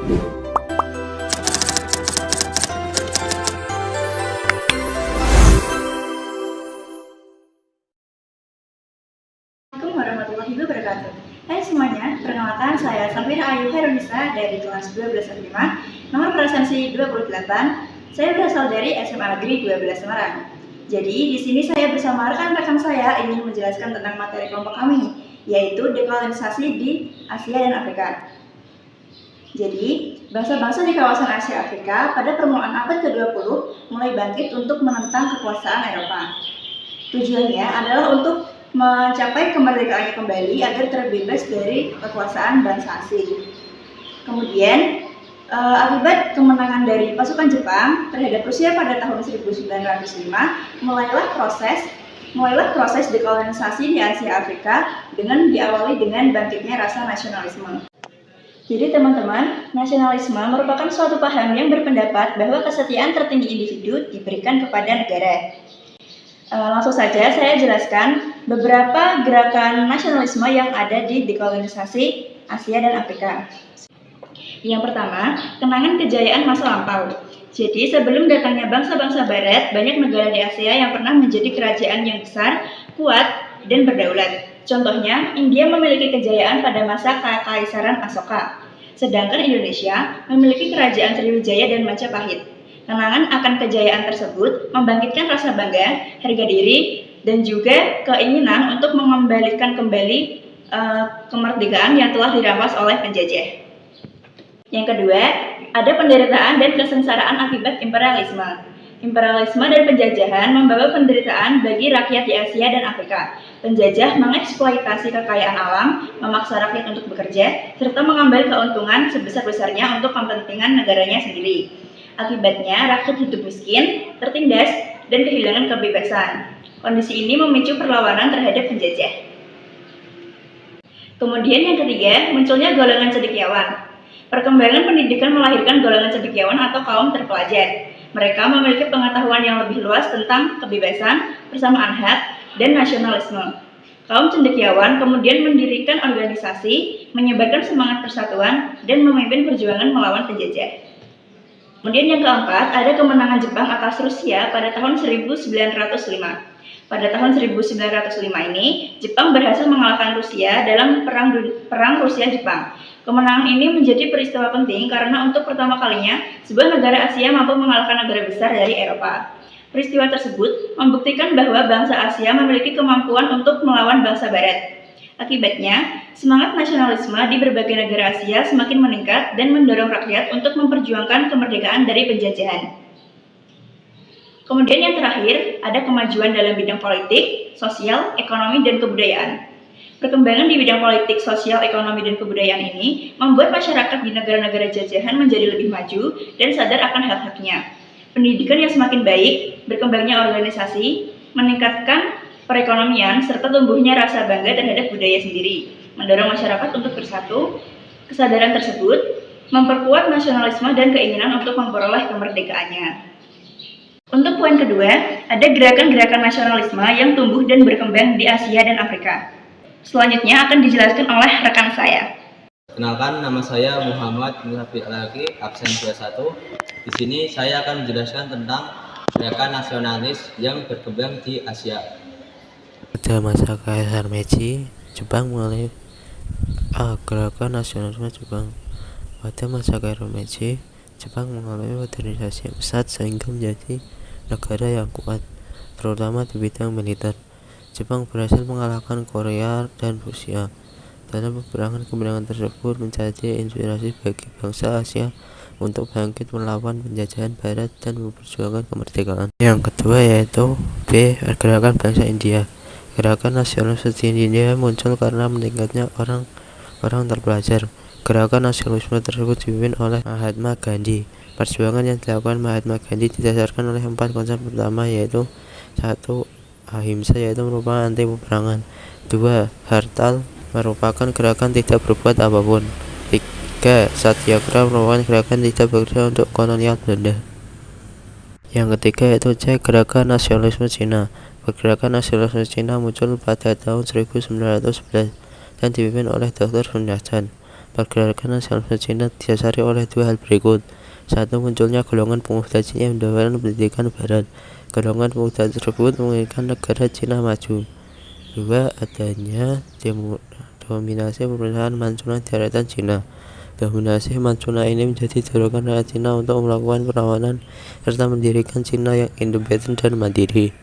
Assalamualaikum warahmatullahi wabarakatuh. Hai semuanya, perkenalkan saya Safira Ayu Herunisa dari kelas 12 5, nomor presensi 28. Saya berasal dari SMA Negeri 12 Semarang. Jadi di sini saya bersama rekan-rekan saya ingin menjelaskan tentang materi kelompok kami, yaitu dekolonisasi di Asia dan Afrika. Jadi, bangsa-bangsa di kawasan Asia Afrika pada permulaan abad ke-20 mulai bangkit untuk menentang kekuasaan Eropa. Tujuannya adalah untuk mencapai kemerdekaannya kembali agar terbebas dari kekuasaan bangsa asing. Kemudian, akibat kemenangan dari pasukan Jepang terhadap Rusia pada tahun 1905, mulailah proses dekolonisasi di Asia Afrika dengan diawali dengan bangkitnya rasa nasionalisme. Jadi teman-teman, nasionalisme merupakan suatu paham yang berpendapat bahwa kesetiaan tertinggi individu diberikan kepada negara. Langsung saja saya jelaskan beberapa gerakan nasionalisme yang ada di dekolonisasi Asia dan Afrika. Yang pertama, kenangan kejayaan masa lampau. Jadi sebelum datangnya bangsa-bangsa barat, banyak negara di Asia yang pernah menjadi kerajaan yang besar, kuat, dan berdaulat. Contohnya, India memiliki kejayaan pada masa Kekaisaran Asoka, sedangkan Indonesia memiliki kerajaan Sriwijaya dan Majapahit. Kenangan akan kejayaan tersebut membangkitkan rasa bangga, harga diri, dan juga keinginan untuk mengembalikan kembali kemerdekaan yang telah dirampas oleh penjajah. Yang kedua, ada penderitaan dan kesengsaraan akibat imperialisme. Imperialisme dan penjajahan membawa penderitaan bagi rakyat di Asia dan Afrika. Penjajah mengeksploitasi kekayaan alam, memaksa rakyat untuk bekerja, serta mengambil keuntungan sebesar-besarnya untuk kepentingan negaranya sendiri. Akibatnya, rakyat hidup miskin, tertindas, dan kehilangan kebebasan. Kondisi ini memicu perlawanan terhadap penjajah. Kemudian yang ketiga, munculnya golongan cendekiawan. Perkembangan pendidikan melahirkan golongan cendekiawan atau kaum terpelajar. Mereka memiliki pengetahuan yang lebih luas tentang kebebasan, persamaan hak, dan nasionalisme. Kaum cendekiawan kemudian mendirikan organisasi, menyebarkan semangat persatuan, dan memimpin perjuangan melawan penjajah. Kemudian yang keempat, ada kemenangan Jepang atas Rusia pada tahun 1905. Pada tahun 1905 ini, Jepang berhasil mengalahkan Rusia dalam perang Rusia-Jepang. Kemenangan ini menjadi peristiwa penting karena untuk pertama kalinya sebuah negara Asia mampu mengalahkan negara besar dari Eropa. Peristiwa tersebut membuktikan bahwa bangsa Asia memiliki kemampuan untuk melawan bangsa Barat. Akibatnya, semangat nasionalisme di berbagai negara Asia semakin meningkat dan mendorong rakyat untuk memperjuangkan kemerdekaan dari penjajahan. Kemudian yang terakhir, ada kemajuan dalam bidang politik, sosial, ekonomi, dan kebudayaan. Perkembangan di bidang politik, sosial, ekonomi, dan kebudayaan ini membuat masyarakat di negara-negara jajahan menjadi lebih maju dan sadar akan hak-haknya. Pendidikan yang semakin baik, berkembangnya organisasi, meningkatkan perekonomian, serta tumbuhnya rasa bangga terhadap budaya sendiri, mendorong masyarakat untuk bersatu. Kesadaran tersebut memperkuat nasionalisme dan keinginan untuk memperoleh kemerdekaannya. Untuk poin kedua, ada gerakan-gerakan nasionalisme yang tumbuh dan berkembang di Asia dan Afrika. Selanjutnya akan dijelaskan oleh rekan saya. Kenalkan, nama saya Muhammad Muhafi Alaki, absen 21. Di sini saya akan menjelaskan tentang gerakan nasionalis yang berkembang di Asia. Pada masa Kaisar Meiji, Jepang mulai gerakan nasionalisme Jepang. Pada masa Kaisar Meiji, Jepang mengalami modernisasi yang pesat sehingga menjadi negara yang kuat, terutama di bidang militer. Jepang berhasil mengalahkan Korea dan Rusia. Dalam peperangan, kemenangan tersebut menjadi inspirasi bagi bangsa Asia untuk bangkit melawan penjajahan Barat dan memperjuangkan kemerdekaan. Yang kedua yaitu B. Gerakan bangsa India. Gerakan nasionalis di India muncul karena meningkatnya orang terpelajar. Gerakan nasionalisme tersebut dipimpin oleh Mahatma Gandhi. Perjuangan yang dilakukan Mahatma Gandhi didasarkan oleh 4 konsep pertama, yaitu 1. Ahimsa, yaitu merupakan anti peperangan. 2. Hartal, merupakan gerakan tidak berbuat apapun. 3. Satyagraha, merupakan gerakan tidak bekerja untuk kolonial Belanda. Yang ketiga yaitu C. Gerakan nasionalisme Cina. Gerakan nasionalisme Cina muncul pada tahun 1911 dan dipimpin oleh Dr. Sun Yat-sen. Pergerakan nasionalisme Cina didasari oleh dua hal berikut. Satu, munculnya golongan pemuda Cina yang mendapatkan pendidikan barat. Golongan pemuda tersebut menginginkan negara Cina maju. Dua, adanya dominasi pemerintahan Mancuna di daratan Cina. Dominasi Mancuna ini menjadi dorongan rakyat Cina untuk melakukan perlawanan serta mendirikan Cina yang independen dan mandiri.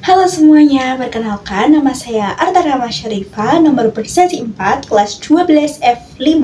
Halo semuanya, perkenalkan nama saya Arta Rama Syarifah, nomor presentasi 4, kelas 12 F5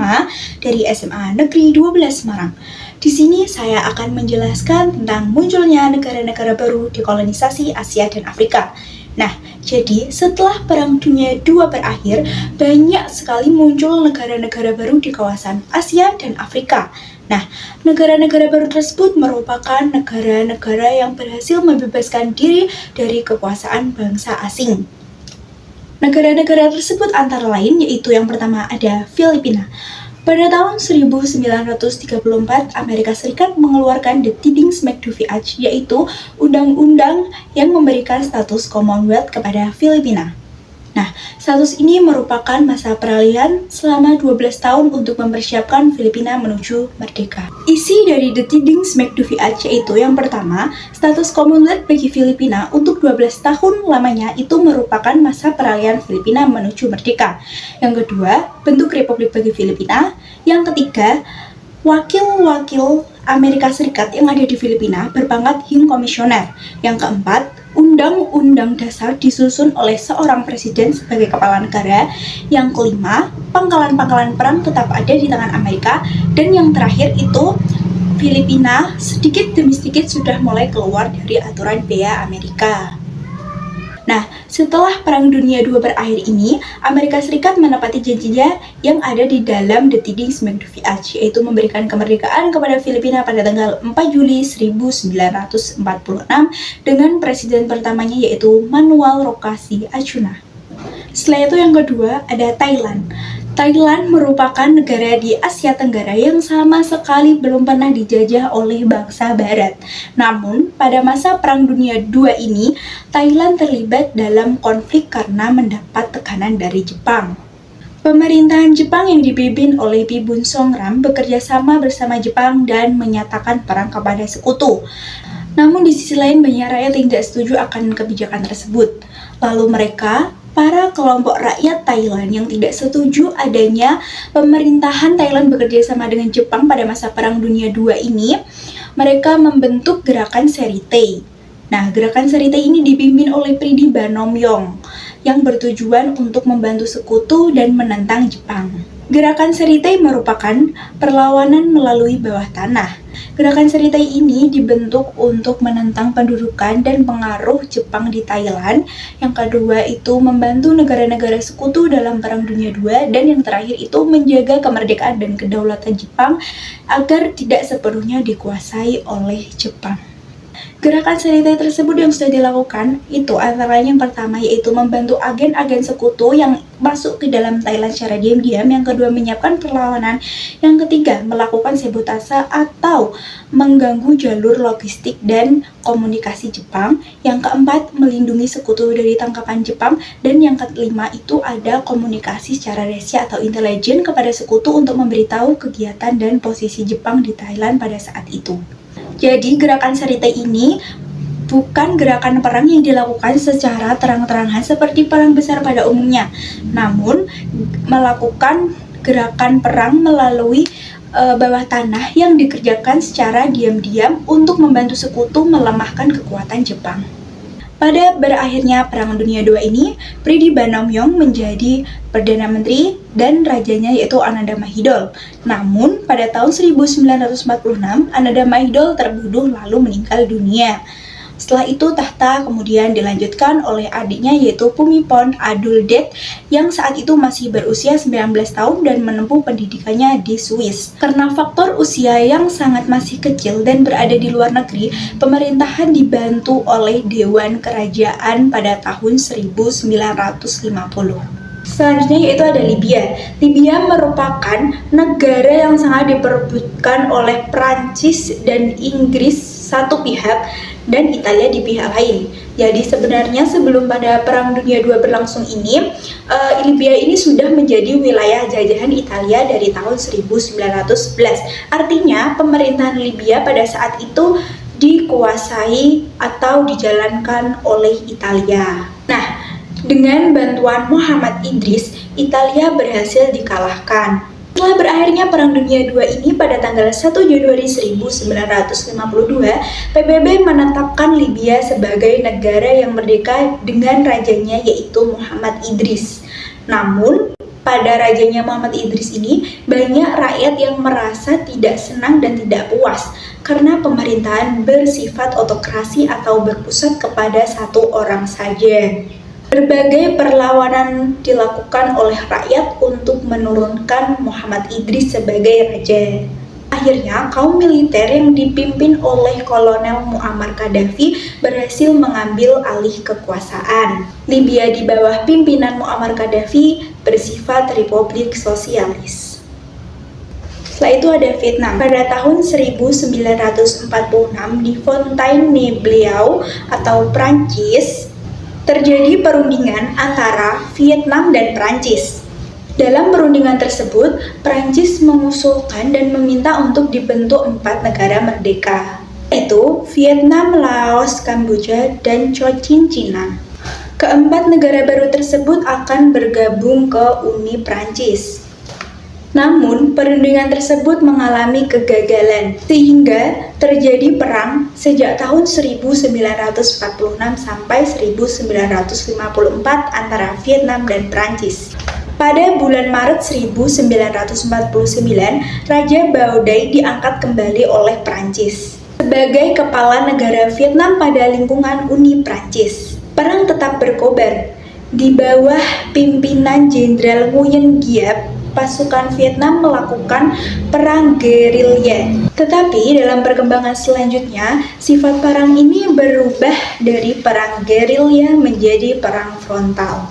dari SMA Negeri 12 Semarang. Di sini saya akan menjelaskan tentang munculnya negara-negara baru di kolonisasi Asia dan Afrika. Nah, jadi setelah Perang Dunia II berakhir, banyak sekali muncul negara-negara baru di kawasan Asia dan Afrika. Nah, negara-negara baru tersebut merupakan negara-negara yang berhasil membebaskan diri dari kekuasaan bangsa asing. Negara-negara tersebut antara lain yaitu yang pertama ada Filipina. Pada tahun 1934, Amerika Serikat mengeluarkan The Tidings-McDuffie Act, yaitu undang-undang yang memberikan status Commonwealth kepada Filipina. Nah, status ini merupakan masa peralihan selama 12 tahun untuk mempersiapkan Filipina menuju merdeka. Isi dari The Tidings-McDuffie Act yaitu yang pertama, status Commonwealth bagi Filipina untuk 12 tahun lamanya itu merupakan masa peralihan Filipina menuju merdeka. Yang kedua, bentuk republik bagi Filipina. Yang ketiga, wakil-wakil Amerika Serikat yang ada di Filipina berpangkat High Commissioner. Yang keempat, Undang-Undang Dasar disusun oleh seorang presiden sebagai kepala negara. Yang kelima, pangkalan-pangkalan perang tetap ada di tangan Amerika. Dan yang terakhir itu, Filipina sedikit demi sedikit sudah mulai keluar dari aturan bea Amerika. Nah, setelah Perang Dunia II berakhir ini, Amerika Serikat menepati janjinya yang ada di dalam The Tidings-McDuffie Act, yaitu memberikan kemerdekaan kepada Filipina pada tanggal 4 Juli 1946 dengan presiden pertamanya yaitu Manuel Roca-C Acuna. Setelah itu yang kedua ada Thailand. Thailand merupakan negara di Asia Tenggara yang sama sekali belum pernah dijajah oleh bangsa Barat. Namun, pada masa Perang Dunia II ini, Thailand terlibat dalam konflik karena mendapat tekanan dari Jepang. Pemerintahan Jepang yang dipimpin oleh Pibun Songram bekerja sama bersama Jepang dan menyatakan perang kepada sekutu. Namun di sisi lain banyak rakyat yang tidak setuju akan kebijakan tersebut. Lalu para kelompok rakyat Thailand yang tidak setuju adanya pemerintahan Thailand bekerja sama dengan Jepang pada masa Perang Dunia II ini, mereka membentuk gerakan Serite. Nah, gerakan Serite ini dipimpin oleh Pridi Banomyong yang bertujuan untuk membantu sekutu dan menentang Jepang. Gerakan Serite merupakan perlawanan melalui bawah tanah. Gerakan Serite ini dibentuk untuk menentang pendudukan dan pengaruh Jepang di Thailand. Yang kedua itu membantu negara-negara sekutu dalam Perang Dunia II. Dan yang terakhir itu menjaga kemerdekaan dan kedaulatan Jepang agar tidak sepenuhnya dikuasai oleh Jepang. Gerakan Serite tersebut yang sudah dilakukan itu antara lain yang pertama yaitu membantu agen-agen sekutu yang masuk ke dalam Thailand secara diam-diam. Yang kedua menyiapkan perlawanan. Yang ketiga melakukan sabotase atau mengganggu jalur logistik dan komunikasi Jepang. Yang keempat melindungi sekutu dari tangkapan Jepang. Dan yang kelima itu ada komunikasi secara rahasia atau intelijen kepada sekutu untuk memberitahu kegiatan dan posisi Jepang di Thailand pada saat itu. Jadi gerakan Serite ini bukan gerakan perang yang dilakukan secara terang-terangan seperti perang besar pada umumnya, namun melakukan gerakan perang melalui bawah tanah yang dikerjakan secara diam-diam untuk membantu sekutu melemahkan kekuatan Jepang. Pada berakhirnya Perang Dunia II ini, Pridi Banomyong menjadi Perdana Menteri dan rajanya yaitu Ananda Mahidol. Namun, pada tahun 1946, Ananda Mahidol terbunuh lalu meninggal dunia. Setelah itu tahta kemudian dilanjutkan oleh adiknya yaitu Phumipol Adultdate yang saat itu masih berusia 19 tahun dan menempuh pendidikannya di Swiss. Karena faktor usia yang sangat masih kecil dan berada di luar negeri, pemerintahan dibantu oleh Dewan Kerajaan pada tahun 1950. Selanjutnya yaitu ada Libya. Libya merupakan negara yang sangat diperebutkan oleh Prancis dan Inggris satu pihak dan Italia di pihak lain. Jadi sebenarnya sebelum pada Perang Dunia II berlangsung ini, Libya ini sudah menjadi wilayah jajahan Italia dari tahun 1911. Artinya pemerintahan Libya pada saat itu dikuasai atau dijalankan oleh Italia. Nah, dengan bantuan Muhammad Idris, Italia berhasil dikalahkan. Setelah berakhirnya Perang Dunia II ini pada tanggal 1 Januari 1952, PBB menetapkan Libya sebagai negara yang merdeka dengan rajanya yaitu Muhammad Idris. Namun, pada rajanya Muhammad Idris ini, banyak rakyat yang merasa tidak senang dan tidak puas karena pemerintahan bersifat otokrasi atau berpusat kepada satu orang saja. Berbagai perlawanan dilakukan oleh rakyat untuk menurunkan Muhammad Idris sebagai raja. Akhirnya, kaum militer yang dipimpin oleh Kolonel Muammar Gaddafi berhasil mengambil alih kekuasaan. Libya di bawah pimpinan Muammar Gaddafi bersifat republik sosialis. Setelah itu ada Vietnam. Pada tahun 1946 di Fontainebleau atau Prancis, terjadi perundingan antara Vietnam dan Prancis. Dalam perundingan tersebut, Prancis mengusulkan dan meminta untuk dibentuk 4 negara merdeka, yaitu Vietnam, Laos, Kamboja, dan Cochin Cina. Keempat negara baru tersebut akan bergabung ke Uni Prancis. Namun, perundingan tersebut mengalami kegagalan, sehingga terjadi perang sejak tahun 1946 sampai 1954 antara Vietnam dan Prancis. Pada bulan Maret 1949, Raja Bao Dai diangkat kembali oleh Prancis sebagai kepala negara Vietnam pada lingkungan Uni Prancis. Perang tetap berkobar. Di bawah pimpinan Jenderal Nguyen Giap, pasukan Vietnam melakukan perang gerilya. Tetapi dalam perkembangan selanjutnya, sifat perang ini berubah dari perang gerilya menjadi perang frontal.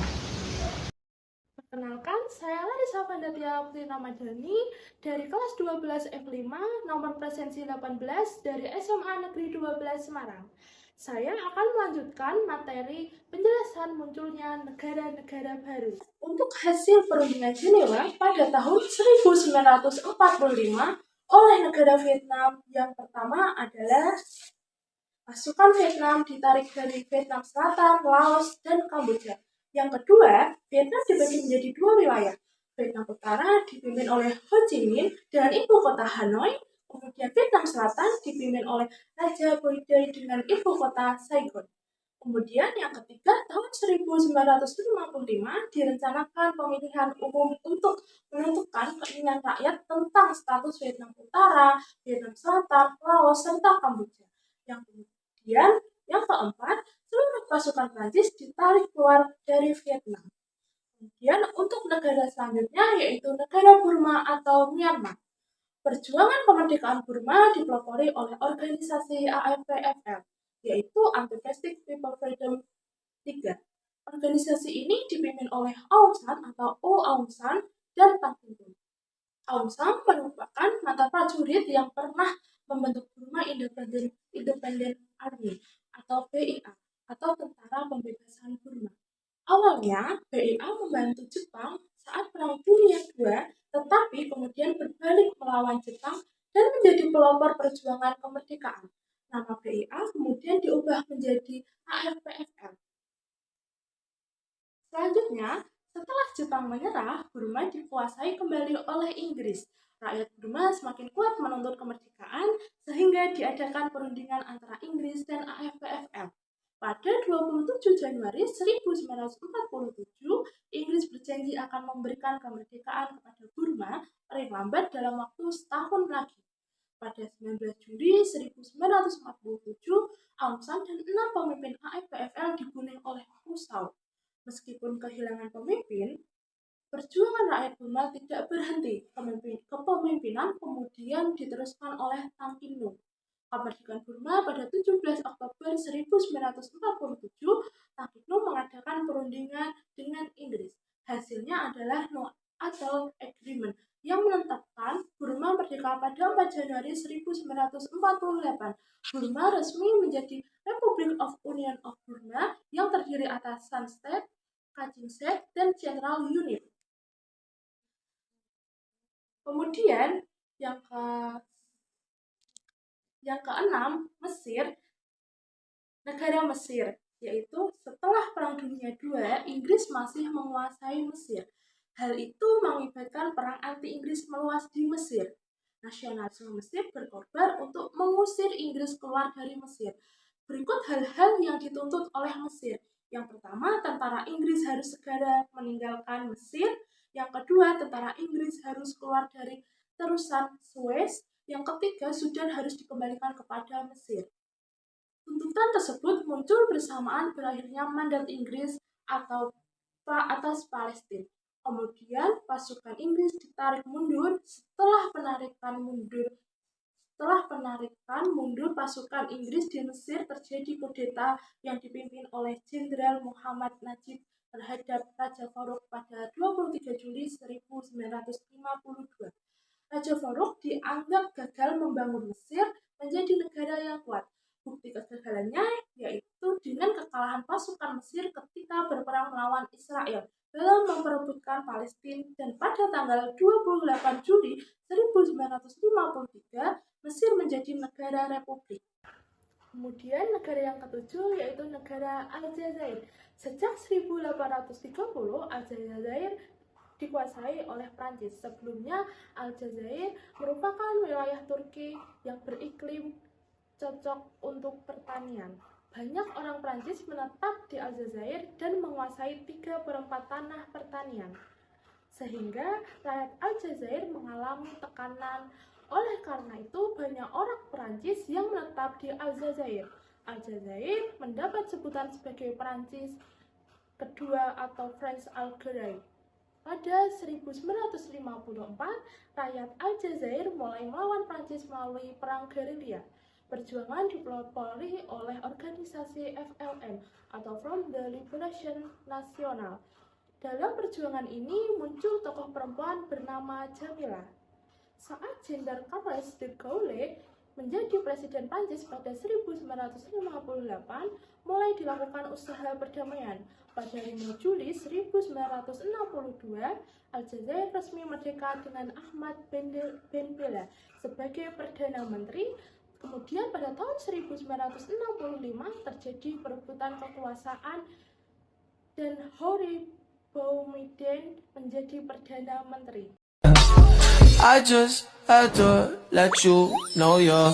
Perkenalkan, saya Larissa Vandatia Putri Ramadhani dari kelas 12 F5 nomor presensi 18 dari SMA Negeri 12 Semarang. Saya akan melanjutkan materi penjelasan munculnya negara-negara baru. Untuk hasil perundingan Jenewa pada tahun 1945 oleh negara Vietnam, yang pertama adalah pasukan Vietnam ditarik dari Vietnam Selatan, Laos, dan Kamboja. Yang kedua, Vietnam dibagi menjadi 2 wilayah. Vietnam Utara dipimpin oleh Ho Chi Minh dengan ibu kota Hanoi. Kemudian Vietnam Selatan dipimpin oleh Raja Boi Dai dengan ibu kota Saigon. Kemudian yang ketiga, tahun 1955 direncanakan pemilihan umum untuk menentukan keinginan rakyat tentang status Vietnam Utara, Vietnam Selatan, Laos, serta Kamboja. Kemudian yang keempat, seluruh pasukan Prancis ditarik keluar dari Vietnam. Kemudian untuk negara selanjutnya yaitu negara Burma atau Myanmar. Perjuangan kemerdekaan Burma dipelopori oleh organisasi AFPFL, yaitu Anti-Fascist People Freedom 3. Organisasi ini dipimpin oleh Aung San atau O Aung San dan Tang Tin. Aung San merupakan mantan prajurit yang pernah membentuk Burma Independent Army atau BIA atau Tentara Pembebasan Burma. Awalnya, BIA membantu Jepang saat Perang Dunia II, tetapi kemudian berbalik melawan Jepang dan menjadi pelopor perjuangan kemerdekaan. Nama BIA kemudian diubah menjadi AFPFL. Selanjutnya, setelah Jepang menyerah, Burma dikuasai kembali oleh Inggris. Rakyat Burma semakin kuat menuntut kemerdekaan sehingga diadakan perundingan antara Inggris dan AFPFL. Pada 27 Januari 1947, Inggris berjanji akan memberikan kemerdekaan kepada Burma paling lambat dalam waktu setahun lagi. Pada 19 Juli 1947, Aung San dan 6 pemimpin AFPFL dibunuh oleh Rousseau. Meskipun kehilangan pemimpin, perjuangan rakyat Burma tidak berhenti. Kepemimpinan kemudian diteruskan oleh Tang Kin Lung. Kemerdekaan Burma pada 17 Oktober 1947, Tang Kin Lung mengadakan perundingan dengan Inggris. Hasilnya adalah No Atoll Agreement yang menetapkan Burma merdeka pada 4 Januari 1948. Burma resmi menjadi Republic of Union of Burma yang terdiri atas Sun State, Kachin State, dan Central Unit. Kemudian yang keenam, Mesir, negara Mesir, yaitu setelah Perang Dunia II, Inggris masih menguasai Mesir. Hal itu mengakibatkan perang anti-Inggris meluas di Mesir. Nasionalisme Mesir berkorban untuk mengusir Inggris keluar dari Mesir. Berikut hal-hal yang dituntut oleh Mesir. Yang pertama, tentara Inggris harus segera meninggalkan Mesir. Yang kedua, tentara Inggris harus keluar dari terusan Suez. Yang ketiga, Sudan harus dikembalikan kepada Mesir. Tuntutan tersebut muncul bersamaan berakhirnya mandat Inggris atas Palestina. Kemudian pasukan Inggris ditarik mundur. Setelah penarikan mundur pasukan Inggris di Mesir, terjadi kudeta yang dipimpin oleh Jenderal Muhammad Najib terhadap Raja Farouk pada 23 Juli 1952. Raja Farouk dianggap gagal membangun Mesir menjadi negara yang kuat. Bukti kegagalannya yaitu dengan kekalahan pasukan Mesir ketika berperang melawan Israel dalam memperebutkan Palestina, dan pada tanggal 28 Juli 1953 Mesir menjadi negara republik. Kemudian negara yang ketujuh yaitu negara Aljazair. Sejak 1830 Aljazair dikuasai oleh Prancis. Sebelumnya, Aljazair merupakan wilayah Turki yang beriklim cocok untuk pertanian. Banyak orang Prancis menetap di Aljazair dan menguasai 3/4 tanah pertanian. Sehingga rakyat Aljazair mengalami tekanan. Oleh karena itu, banyak orang Prancis yang menetap di Aljazair. Aljazair mendapat sebutan sebagai Prancis kedua atau French Algeria. Pada 1954, rakyat Aljazair mulai melawan Prancis melalui perang gerilya. Perjuangan dipelopori oleh organisasi FLN atau Front de Liberation National. Dalam perjuangan ini muncul tokoh perempuan bernama Jamila. Saat Jenderal Charles de Gaulle menjadi presiden Prancis pada 1958, mulai dilakukan usaha perdamaian. Pada 5 Juli 1962, Aljazair resmi merdeka dengan Ahmad Ben Bella sebagai Perdana Menteri. Kemudian pada tahun 1965 terjadi perebutan kekuasaan dan Hori Boumediene menjadi Perdana Menteri. I just had to let you know you're